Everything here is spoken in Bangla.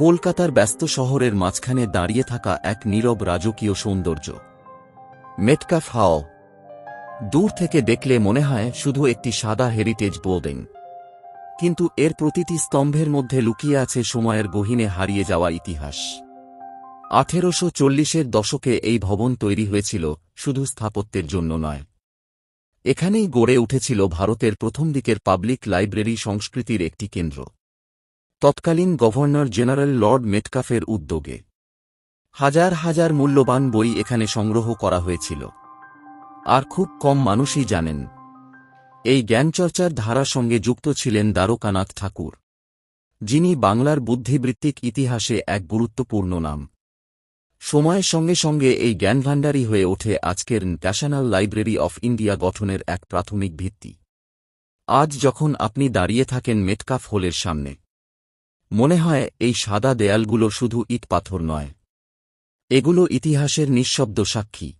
কলকাতার ব্যস্ত শহরের মাঝখানে দাঁড়িয়ে থাকা এক নীরব রাজকীয় সৌন্দর্য মেটকাফ হাও। দূর থেকে দেখলে মনে হয় শুধু একটি সাদা হেরিটেজ বিল্ডিং, কিন্তু এর প্রতিটি স্তম্ভের মধ্যে লুকিয়ে আছে সময়ের গহীনে হারিয়ে যাওয়া ইতিহাস। 1840-এর দশকে এই ভবন তৈরি হয়েছিল শুধু স্থাপত্যের জন্য নয়, এখানেই গড়ে উঠেছিল ভারতের প্রথম দিকের পাবলিক লাইব্রেরি সংস্কৃতির একটি কেন্দ্র। তৎকালীন গভর্নর জেনারেল লর্ড মেটকাফের উদ্যোগে হাজার হাজার মূল্যবান বই এখানে সংগ্রহ করা হয়েছিল। আর খুব কম মানুষই জানেন, এই জ্ঞানচর্চার ধারার সঙ্গে যুক্ত ছিলেন দ্বারকানাথ ঠাকুর, যিনি বাংলার বুদ্ধিবৃত্তিক ইতিহাসে এক গুরুত্বপূর্ণ নাম। সময়ের সঙ্গে সঙ্গে এই জ্ঞানভাণ্ডারই হয়ে ওঠে আজকের ন্যাশনাল লাইব্রেরি অফ ইন্ডিয়া গঠনের এক প্রাথমিক ভিত্তি। আজ যখন আপনি দাঁড়িয়ে থাকেন মেটকাফ হলের সামনে, মনে হয় এই সাদা দেয়ালগুলো শুধু ইট পাথর নয়, এগুলো ইতিহাসের নিঃশব্দ সাক্ষী।